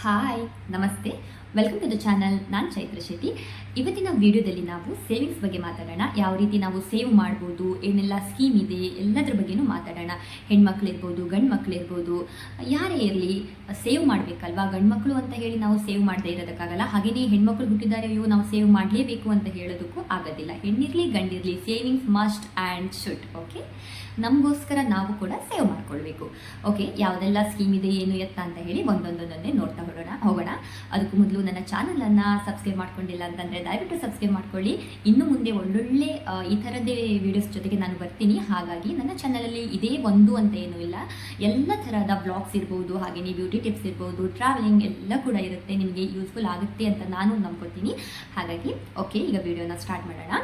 Hi ನಮಸ್ತೆ, welcome to the channel. ನಾನು ಚೈತ್ರ ಶೆಟ್ಟಿ. ಇವತ್ತಿನ ವಿಡಿಯೋದಲ್ಲಿ ನಾವು ಸೇವಿಂಗ್ಸ್ ಬಗ್ಗೆ ಮಾತಾಡೋಣ. ಯಾವ ರೀತಿ ನಾವು ಸೇವ್ ಮಾಡ್ಬೋದು, ಏನೆಲ್ಲ ಸ್ಕೀಮ್ ಇದೆ, ಎಲ್ಲದ್ರ ಬಗ್ಗೆನೂ ಮಾತಾಡೋಣ. ಹೆಣ್ಮಕ್ಳಿರ್ಬೋದು, ಗಂಡು ಮಕ್ಕಳಿರ್ಬೋದು, ಯಾರೇ ಇರಲಿ ಸೇವ್ ಮಾಡಬೇಕಲ್ವಾ. ಗಂಡು ಮಕ್ಕಳು ಅಂತ ಹೇಳಿ ನಾವು ಸೇವ್ ಮಾಡದೇ ಇರೋದಕ್ಕಾಗಲ್ಲ. ಹಾಗೆಯೇ ಹೆಣ್ಮಕ್ಳು ಹುಟ್ಟಿದ್ದಾರೆ, ಅಯ್ಯೋ ನಾವು ಸೇವ್ ಮಾಡಲೇಬೇಕು ಅಂತ ಹೇಳೋದಕ್ಕೂ ಆಗೋದಿಲ್ಲ. ಹೆಣ್ಣಿರಲಿ ಗಂಡಿರಲಿ savings must and should. Okay, ನಮಗೋಸ್ಕರ ನಾವು ಕೂಡ ಸೇವ್ ಮಾಡ್ಕೊಳ್ಬೇಕು. ಓಕೆ, ಯಾವುದೆಲ್ಲ ಸ್ಕೀಮ್ ಇದೆ, ಏನು ಎತ್ತ ಅಂತ ಹೇಳಿ ಒಂದೊಂದೊಂದೊಂದೇ ನೋಡ್ತಾ ಹೋಗೋಣ. ಅದಕ್ಕೂ ಮೊದಲು ನನ್ನ ಚಾನಲನ್ನು ಸಬ್ಸ್ಕ್ರೈಬ್ ಮಾಡ್ಕೊಂಡಿಲ್ಲ ಅಂತಂದರೆ ದಯವಿಟ್ಟು ಸಬ್ಸ್ಕ್ರೈಬ್ ಮಾಡ್ಕೊಳ್ಳಿ. ಇನ್ನು ಮುಂದೆ ಒಳ್ಳೊಳ್ಳೆ ಈ ಥರದ್ದೇ ವೀಡಿಯೋಸ್ ಜೊತೆಗೆ ನಾನು ಬರ್ತೀನಿ. ಹಾಗಾಗಿ ನನ್ನ ಚಾನಲಲ್ಲಿ ಇದೇ ಒಂದು ಅಂತ ಏನೂ ಇಲ್ಲ, ಎಲ್ಲ ಥರದ ಬ್ಲಾಗ್ಸ್ ಇರ್ಬೋದು, ಹಾಗೆಯೇ ಬ್ಯೂಟಿ ಟಿಪ್ಸ್ ಇರ್ಬೋದು, ಟ್ರಾವೆಲಿಂಗ್ ಎಲ್ಲ ಕೂಡ ಇರುತ್ತೆ. ನಿಮಗೆ ಯೂಸ್ಫುಲ್ ಆಗುತ್ತೆ ಅಂತ ನಾನು ನಂಬ್ಕೊತೀನಿ. ಹಾಗಾಗಿ ಓಕೆ, ಈಗ ವಿಡಿಯೋನ ಸ್ಟಾರ್ಟ್ ಮಾಡೋಣ.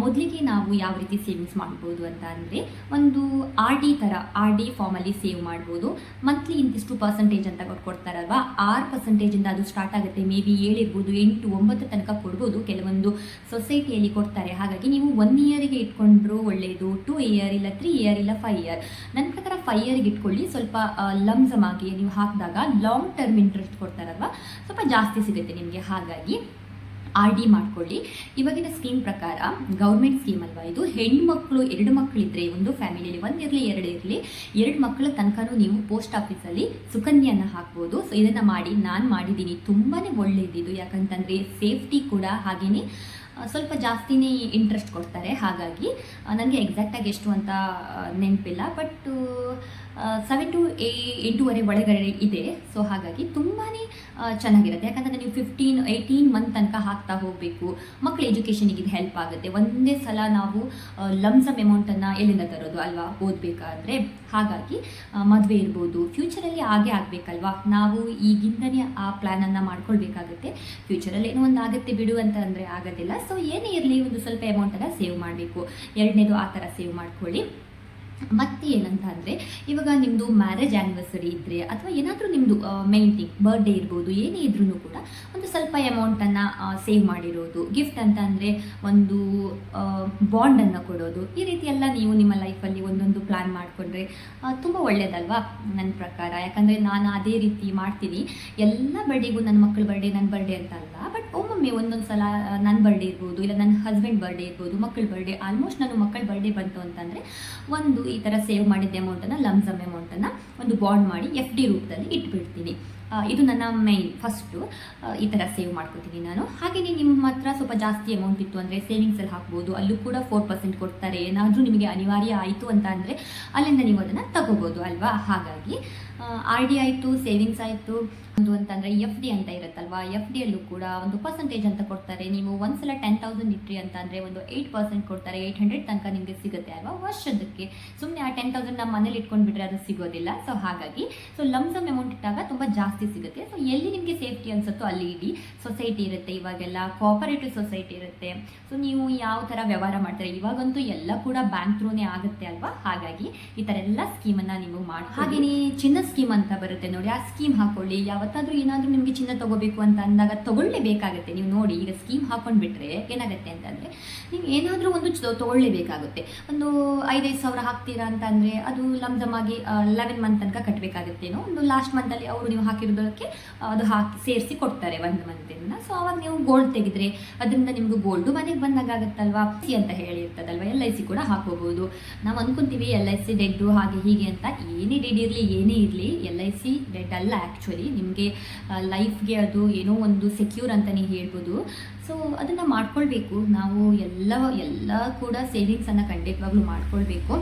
ಮೊದಲಿಗೆ ನಾವು ಯಾವ ರೀತಿ ಸೇವಿಂಗ್ಸ್ ಮಾಡ್ಬೋದು ಅಂತ ಅಂದರೆ, ಒಂದು ಆರ್ ಡಿ ಫಾರ್ಮಲ್ಲಿ ಸೇವ್ ಮಾಡ್ಬೋದು. ಮಂತ್ಲಿ ಇಂತಿಷ್ಟು ಪರ್ಸೆಂಟೇಜ್ ಅಂತ ಕೊಡ್ತಾರಲ್ವ, 6% ಅದು ಸ್ಟಾರ್ಟ್ ಆಗುತ್ತೆ. ಮೇ ಬಿ 7 ಇರ್ಬೋದು, 8, 9 ತನಕ ಕೊಡ್ಬೋದು. ಕೆಲವೊಂದು ಸೊಸೈಟಿಯಲ್ಲಿ ಕೊಡ್ತಾರೆ. ಹಾಗಾಗಿ ನೀವು 1 ಇಯರಿಗೆ ಇಟ್ಕೊಂಡ್ರು ಒಳ್ಳೆಯದು, 2 ಇಯರ್ ಇಲ್ಲ 3 ಇಯರ್ ಇಲ್ಲ 5 ಇಯರ್. ನನ್ನ ಪ್ರಕಾರ 5 ಇಯರ್ಗೆ ಇಟ್ಕೊಳ್ಳಿ. ಸ್ವಲ್ಪ ಲಮ್ಸಮ್ ಆಗಿ ನೀವು ಹಾಕಿದಾಗ ಲಾಂಗ್ ಟರ್ಮ್ ಇಂಟ್ರೆಸ್ಟ್ ಕೊಡ್ತಾರಲ್ವ, ಸ್ವಲ್ಪ ಜಾಸ್ತಿ ಸಿಗುತ್ತೆ ನಿಮಗೆ. ಹಾಗಾಗಿ ಆರ್ ಡಿ ಮಾಡ್ಕೊಳ್ಳಿ. ಇವಾಗಿನ ಸ್ಕೀಮ್ ಪ್ರಕಾರ ಗೌರ್ಮೆಂಟ್ ಸ್ಕೀಮ್ ಅಲ್ವಾ ಇದು. ಹೆಣ್ಮಕ್ಳು 2 ಮಕ್ಕಳಿದ್ರೆ ಒಂದು ಫ್ಯಾಮಿಲಿಯಲ್ಲಿ, 1 ಇರಲಿ 2 ಇರಲಿ, 2 ಮಕ್ಕಳ ತನಕನೂ ನೀವು ಪೋಸ್ಟ್ ಆಫೀಸಲ್ಲಿ ಸುಕನ್ಯನ ಹಾಕ್ಬೋದು. ಸೊ ಇದನ್ನು ಮಾಡಿ, ನಾನು ಮಾಡಿದ್ದೀನಿ, ತುಂಬಾ ಒಳ್ಳೆಯದಿದು. ಯಾಕಂತಂದರೆ ಸೇಫ್ಟಿ ಕೂಡ, ಹಾಗೆಯೇ ಸ್ವಲ್ಪ ಜಾಸ್ತಿನೇ ಇಂಟ್ರೆಸ್ಟ್ ಕೊಡ್ತಾರೆ. ಹಾಗಾಗಿ ನನಗೆ ಎಕ್ಸಾಕ್ಟಾಗಿ ಎಷ್ಟು ಅಂತ ನೆನಪಿಲ್ಲ, ಬಟ್ 7 to 8 ಒಳಗಡೆ ಇದೆ. ಸೊ ಹಾಗಾಗಿ ತುಂಬಾ ಚೆನ್ನಾಗಿರುತ್ತೆ. ಯಾಕಂದರೆ ನೀವು 15-18 ಮಂತ್ ತನಕ ಹಾಕ್ತಾ ಹೋಗಬೇಕು. ಮಕ್ಕಳ ಎಜುಕೇಷನಿಗೆ ಇದು ಹೆಲ್ಪ್ ಆಗುತ್ತೆ. ಒಂದೇ ಸಲ ನಾವು ಲಮ್ಸಮ್ ಅಮೌಂಟನ್ನು ಎಲ್ಲಿಂದ ತರೋದು ಅಲ್ವಾ, ಓದಬೇಕಾದ್ರೆ. ಹಾಗಾಗಿ ಮದುವೆ ಇರ್ಬೋದು, ಫ್ಯೂಚರಲ್ಲಿ ಆಗೇ ಆಗಬೇಕಲ್ವಾ, ನಾವು ಈಗಿಂದನೇ ಆ ಪ್ಲ್ಯಾನನ್ನು ಮಾಡ್ಕೊಳ್ಬೇಕಾಗುತ್ತೆ. ಫ್ಯೂಚರಲ್ಲಿ ಏನೋ ಒಂದು ಆಗುತ್ತೆ ಬಿಡು ಅಂತ ಅಂದರೆ ಆಗೋದಿಲ್ಲ. ಸೊ ಏನೇ ಇರಲಿ, ಒಂದು ಸ್ವಲ್ಪ ಅಮೌಂಟನ್ನು ಸೇವ್ ಮಾಡಬೇಕು. ಎರಡನೇದು ಆ ಥರ ಸೇವ್ ಮಾಡ್ಕೊಳ್ಳಿ. ಮತ್ತು ಏನಂತ ಅಂದರೆ, ಇವಾಗ ನಿಮ್ಮದು ಮ್ಯಾರೇಜ್ ಆ್ಯನಿವರ್ಸರಿ ಇದ್ದರೆ, ಅಥವಾ ಏನಾದರೂ ನಿಮ್ಮದು ಮೇನ್ ಥಿಂಗ್ ಬರ್ಡೇ ಇರ್ಬೋದು, ಏನೇ ಇದ್ರೂ ಕೂಡ ಒಂದು ಸ್ವಲ್ಪ ಅಮೌಂಟನ್ನು ಸೇವ್ ಮಾಡಿರೋದು. ಗಿಫ್ಟ್ ಅಂತ ಅಂದರೆ ಒಂದು ಬಾಂಡನ್ನು ಕೊಡೋದು, ಈ ರೀತಿ ಎಲ್ಲ ನೀವು ನಿಮ್ಮ ಲೈಫಲ್ಲಿ ಒಂದೊಂದು ಪ್ಲ್ಯಾನ್ ಮಾಡಿಕೊಂಡ್ರೆ ತುಂಬ ಒಳ್ಳೆಯದಲ್ವಾ ನನ್ನ ಪ್ರಕಾರ. ಯಾಕಂದರೆ ನಾನು ಅದೇ ರೀತಿ ಮಾಡ್ತೀನಿ. ಎಲ್ಲ ಬರ್ಡೇಗೂ ನನ್ನ ಮಕ್ಕಳ ಬರ್ಡೇ ನನ್ನ ಬರ್ಡೇ ಅಂತ ಅಲ್ಲ, ಬಟ್ ಒಮ್ಮೊಮ್ಮೆ ಒಂದೊಂದು ಸಲ ನನ್ನ ಬರ್ಡೇ ಇರ್ಬೋದು, ಇಲ್ಲ ನನ್ನ ಹಸ್ಬೆಂಡ್ ಬರ್ಡೇ ಇರ್ಬೋದು, ಮಕ್ಕಳ ಬರ್ಡೇ, ಆಲ್ಮೋಸ್ಟ್ ನಾನು ಮಕ್ಕಳ ಬರ್ಡೇ ಬಂತು ಅಂತಂದರೆ ಒಂದು ಈ ಥರ ಸೇವ್ ಮಾಡಿದ್ದ ಅಮೌಂಟನ್ನು, ಲಮ್ಸಮ್ ಅಮೌಂಟನ್ನು ಒಂದು ಬಾಂಡ್ ಮಾಡಿ FD ರೂಪದಲ್ಲಿ ಇಟ್ಬಿಡ್ತೀನಿ. ಇದು ನನ್ನ ಮೈನ್ ಫಸ್ಟು. ಈ ಥರ ಸೇವ್ ಮಾಡ್ಕೊತೀನಿ ನಾನು. ಹಾಗೆಯೇ ನಿಮ್ಮ ಹತ್ರ ಸ್ವಲ್ಪ ಜಾಸ್ತಿ ಅಮೌಂಟ್ ಇತ್ತು ಅಂದರೆ ಸೇವಿಂಗ್ಸಲ್ಲಿ ಹಾಕ್ಬೋದು. ಅಲ್ಲೂ ಕೂಡ 4% ಕೊಡ್ತಾರೆ. ಏನಾದರೂ ನಿಮಗೆ ಅನಿವಾರ್ಯ ಆಯಿತು ಅಂತ ಅಂದರೆ ಅಲ್ಲಿಂದ ನೀವು ಅದನ್ನು ತಗೋಬೋದು ಅಲ್ವಾ. ಹಾಗಾಗಿ RD ಆಯಿತು, ಸೇವಿಂಗ್ಸ್ ಆಯಿತು. ಒಂದು ಅಂತಂದರೆ FD ಅಂತ ಇರುತ್ತಲ್ವ, FDಯಲ್ಲೂ ಕೂಡ ಒಂದು ಪರ್ಸೆಂಟೇಜ್ ಅಂತ ಕೊಡ್ತಾರೆ. ನೀವು ಒಂದ್ಸಲ 10,000 ಇಟ್ರಿ ಅಂತ ಅಂದರೆ ಒಂದು 8% ಕೊಡ್ತಾರೆ. 800 ತನಕ ನಿಮಗೆ ಸಿಗುತ್ತೆ ಅಲ್ವಾ ವರ್ಷದಕ್ಕೆ. ಸುಮ್ಮನೆ ಆ 10,000 ನಮ್ಮ ಮನೇಲಿ ಇಟ್ಕೊಂಡ್ಬಿಟ್ರೆ ಅದು ಸಿಗೋದಿಲ್ಲ. ಸೊ ಹಾಗಾಗಿ ಲಮ್ಸಮ್ ಅಮೌಂಟ್ ಇಟ್ಟಾಗ ತುಂಬ ಜಾಸ್ತಿ ಸಿಗುತ್ತೆ. ಸೊ ಎಲ್ಲಿ ನಿಮಗೆ ಸೇಫ್ಟಿ ಅನ್ಸುತ್ತೋ ಅಲ್ಲಿ ಇಡಿ. ಸೊಸೈಟಿ ಇರುತ್ತೆ, ಇವಾಗೆಲ್ಲ ಕೋಆಪರೇಟಿವ್ ಸೊಸೈಟಿ ಇರುತ್ತೆ. ಸೊ ನೀವು ಯಾವ ಥರ ವ್ಯವಹಾರ ಮಾಡ್ತಾರೆ, ಇವಾಗಂತೂ ಎಲ್ಲ ಕೂಡ ಬ್ಯಾಂಕ್ ಥ್ರೂನೇ ಆಗುತ್ತೆ ಅಲ್ವಾ. ಹಾಗಾಗಿ ಈ ಥರ ಎಲ್ಲ ಸ್ಕೀಮನ್ನು ನೀವು ಮಾಡಿ. ಹಾಗೆಯೇ ಚಿನ್ನ ಸ್ಕೀಮ್ ಅಂತ ಬರುತ್ತೆ ನೋಡಿ, ಆ ಸ್ಕೀಮ್ ಹಾಕೊಳ್ಳಿ. ಯಾವತ್ತಾದರೂ ಏನಾದರೂ ನಿಮಗೆ ಚಿನ್ನ ತೊಗೋಬೇಕು ಅಂತ ಅಂದಾಗ ತೊಗೊಳ್ಳೇಬೇಕಾಗುತ್ತೆ. ನೀವು ನೋಡಿ, ಈಗ ಸ್ಕೀಮ್ ಹಾಕೊಂಡ್ಬಿಟ್ರೆ ಏನಾಗುತ್ತೆ ಅಂತಂದರೆ, ನೀವು ಏನಾದರೂ ಒಂದು ತೊಗೊಳ್ಳೇಬೇಕಾಗುತ್ತೆ. ಒಂದು 5,000 ಸಾವಿರ ಹಾಕ್ತೀರಾ ಅಂತ ಅಂದರೆ ಅದು ಲಮ್ಸಮ್ ಆಗಿ 11 ಮಂತ್ ತನಕ ಕಟ್ಟಬೇಕಾಗುತ್ತೇನೋ. ಒಂದು ಲಾಸ್ಟ್ ಮಂತಲ್ಲಿ ಅವರು ನೀವು ಹಾಕಿರೋದಕ್ಕೆ ಅದು ಹಾಕಿ ಸೇರಿಸಿ ಕೊಡ್ತಾರೆ 1 ಮಂತಿಂದ. ಸೊ ಅವಾಗ ನೀವು ಗೋಲ್ಡ್ ತೆಗೆದ್ರೆ ಅದರಿಂದ ನಿಮ್ಗೆ ಗೋಲ್ಡು ಮನೆಗೆ ಬಂದಾಗತ್ತಲ್ವಾ. ಅಂತ ಹೇಳಿರ್ತದಲ್ವ, LIC ಕೂಡ ಹಾಕೋಬಹುದು. ನಾವು ಅಂದ್ಕೊಂತೀವಿ LIC ಡೆಡ್ಡು ಹಾಗೆ ಹೀಗೆ ಅಂತ. ಏನೇ ಡೆಡ್ ಇರಲಿ, ಏನೇ ಇರಲಿ, LIC ಡೆಡ್ ಅಲ್ಲ. ಆ್ಯಕ್ಚುಲಿ ನಿಮಗೆ ಲೈಫ್ಗೆ ಅದು ಏನೋ ಒಂದು ಸೆಕ್ಯೂರ್ ಅಂತಲೇ ಹೇಳ್ಬೋದು. ಸೊ ಅದನ್ನು ಮಾಡ್ಕೊಳ್ಬೇಕು ನಾವು. ಎಲ್ಲ ಕೂಡ ಸೇವಿಂಗ್ಸನ್ನು ಖಂಡಿತವಾಗ್ಲೂ ಮಾಡ್ಕೊಳ್ಬೇಕು.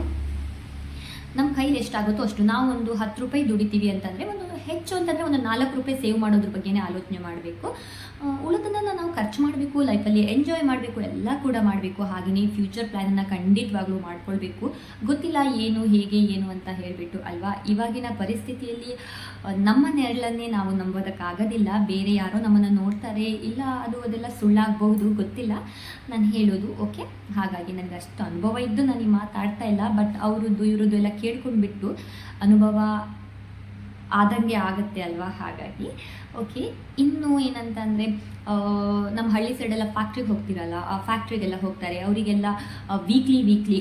ನಮ್ಮ ಕೈಲಿ ಎಷ್ಟಾಗುತ್ತೋ ಅಷ್ಟು. ನಾವು ಒಂದು 10 ರೂಪಾಯಿ ದುಡಿತೀವಿ ಅಂತಂದರೆ, ಒಂದು ಹೆಚ್ಚು ಅಂತಂದರೆ ಒಂದು 4 ರೂಪಾಯಿ ಸೇವ್ ಮಾಡೋದ್ರ ಬಗ್ಗೆನೇ ಆಲೋಚನೆ ಮಾಡಬೇಕು. ಉಳಿದನ್ನು ನಾವು ಖರ್ಚು ಮಾಡಬೇಕು, ಲೈಫಲ್ಲಿ ಎಂಜಾಯ್ ಮಾಡಬೇಕು, ಎಲ್ಲ ಕೂಡ ಮಾಡಬೇಕು. ಹಾಗೆಯೇ ಫ್ಯೂಚರ್ ಪ್ಲ್ಯಾನನ್ನು ಖಂಡಿತವಾಗ್ಲೂ ಮಾಡ್ಕೊಳ್ಬೇಕು. ಗೊತ್ತಿಲ್ಲ ಏನು ಹೇಗೆ ಏನು ಅಂತ ಹೇಳಿಬಿಟ್ಟು ಅಲ್ವಾ. ಇವಾಗಿನ ಪರಿಸ್ಥಿತಿಯಲ್ಲಿ ನಮ್ಮ ನೆರಳನ್ನೇ ನಾವು ನಂಬೋದಕ್ಕಾಗೋದಿಲ್ಲ. ಬೇರೆ ಯಾರೋ ನಮ್ಮನ್ನು ನೋಡ್ತಾರೆ, ಇಲ್ಲ ಅದೆಲ್ಲ ಸುಳ್ಳಾಗಬಹುದು, ಗೊತ್ತಿಲ್ಲ ನಾನು ಹೇಳೋದು. ಓಕೆ, ಹಾಗಾಗಿ ನನಗೆ ಅಷ್ಟು ಅನುಭವ ಇದ್ದು ನಾನು ಮಾತಾಡ್ತಾ ಇಲ್ಲ. ಬಟ್ ಅವರದ್ದು ಇವರದ್ದು ಎಲ್ಲ ಕೇಳ್ಕೊಂಡ್ಬಿಟ್ಟು ಅನುಭವ ಆದಂಗೆ ಆಗುತ್ತೆ ಅಲ್ವಾ. ಹಾಗಾಗಿ ಓಕೆ, ಇನ್ನು ಏನಂತ ಅಂದರೆ, ನಮ್ಮ ಹಳ್ಳಿ ಸೈಡೆಲ್ಲ ಫ್ಯಾಕ್ಟ್ರಿಗೆ ಹೋಗ್ತಿರಲ್ಲ, ಆ ಫ್ಯಾಕ್ಟ್ರಿಗೆಲ್ಲ ಹೋಗ್ತಾರೆ. ಅವರಿಗೆಲ್ಲ ವೀಕ್ಲಿ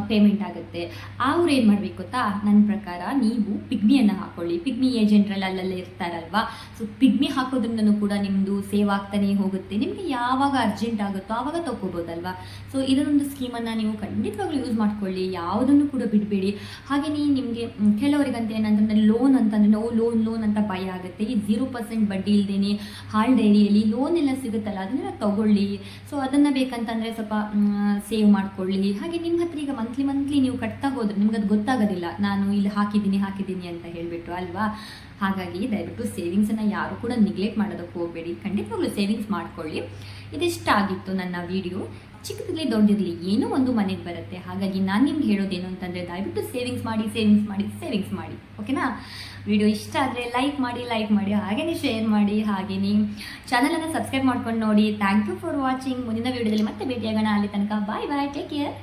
ಪೇಮೆಂಟ್ ಆಗುತ್ತೆ. ಅವ್ರು ಏನು ಮಾಡಬೇಕು ಗೊತ್ತಾ, ನನ್ನ ಪ್ರಕಾರ ನೀವು ಪಿಗ್ಮಿಯನ್ನು ಹಾಕ್ಕೊಳ್ಳಿ. ಪಿಗ್ಮಿ ಏಜೆಂಟ್ರಲ್ಲಿ ಅಲ್ಲಲ್ಲೇ ಇರ್ತಾರಲ್ವಾ, ಸೊ ಪಿಗ್ಮಿ ಹಾಕೋದ್ರಿಂದನೂ ಕೂಡ ನಿಮ್ಮದು ಸೇವ್ ಆಗ್ತಾನೆ ಹೋಗುತ್ತೆ. ನಿಮಗೆ ಯಾವಾಗ ಅರ್ಜೆಂಟ್ ಆಗುತ್ತೋ ಆವಾಗ ತೊಗೋಬೋದಲ್ವಾ. ಸೊ ಇದನ್ನೊಂದು ಸ್ಕೀಮನ್ನು ನೀವು ಖಂಡಿತವಾಗ್ಲೂ ಯೂಸ್ ಮಾಡ್ಕೊಳ್ಳಿ, ಯಾವುದನ್ನು ಕೂಡ ಬಿಡಬೇಡಿ. ಹಾಗೆಯೇ ನಿಮಗೆ ಕೆಲವರಿಗಂತ ಏನಂತಂದರೆ ಲೋನ್ ಅಂತಂದರೆ ಲೋನ್ ಅಂತ ಭಯ ಆಗುತ್ತೆ. ಈ 0% ಬಡ್ಡಿ ಇಲ್ಲದೇ ಹಾಲ್ ಡೈರಿಯಲ್ಲಿ ಲೋನ್ ಎಲ್ಲ ಸಿಗುತ್ತಲ್ಲ, ಅದನ್ನೆಲ್ಲ ತೊಗೊಳ್ಳಿ. ಸೊ ಅದನ್ನು ಬೇಕಂತಂದರೆ ಸ್ವಲ್ಪ ಸೇವ್ ಮಾಡ್ಕೊಳ್ಳಿ. ಹಾಗೆ ನಿಮ್ಮ ಹತ್ರ ಈಗ ಮಂತ್ಲಿ ನೀವು ಕಟ್ತಾ ಹೋದ್ರೆ ನಿಮ್ಗೆ ಅದು ಗೊತ್ತಾಗೋದಿಲ್ಲ, ನಾನು ಇಲ್ಲಿ ಹಾಕಿದ್ದೀನಿ ಅಂತ ಹೇಳಿಬಿಟ್ಟು ಅಲ್ವಾ. ಹಾಗಾಗಿ ದಯವಿಟ್ಟು ಸೇವಿಂಗ್ಸನ್ನು ಯಾರು ಕೂಡ ನೆಗ್ಲೆಕ್ಟ್ ಮಾಡೋದಕ್ಕೆ ಹೋಗಬೇಡಿ, ಖಂಡಿತವಾಗ್ಲೂ ಸೇವಿಂಗ್ಸ್ ಮಾಡ್ಕೊಳ್ಳಿ. ಇದಿಷ್ಟ ಆಗಿತ್ತು ನನ್ನ ವಿಡಿಯೋ. ಚಿಕ್ಕದಿರಲಿ ದೊಡ್ಡದಿರಲಿ ಏನೋ ಒಂದು ಮನೆಗೆ ಬರುತ್ತೆ. ಹಾಗಾಗಿ ನಾನು ನಿಮ್ಗೆ ಹೇಳೋದೇನು ಅಂತಂದರೆ ದಯವಿಟ್ಟು ಸೇವಿಂಗ್ಸ್ ಮಾಡಿ ಓಕೆನಾ. ವಿಡಿಯೋ ಇಷ್ಟ ಆದರೆ ಲೈಕ್ ಮಾಡಿ ಹಾಗೆಯೇ ಶೇರ್ ಮಾಡಿ, ಹಾಗೆಯೇ ಚಾನಲನ್ನು ಸಬ್ಸ್ಕ್ರೈಬ್ ಮಾಡ್ಕೊಂಡು ನೋಡಿ. Thank you for watching. ಮುಂದಿನ ವಿಡಿಯೋದಲ್ಲಿ ಮತ್ತೆ ಭೇಟಿಯಾಗೋಣ. ಅಲ್ಲಿ ತನಕ ಬಾಯ್ ಟೇಕ್ ಕೇರ್.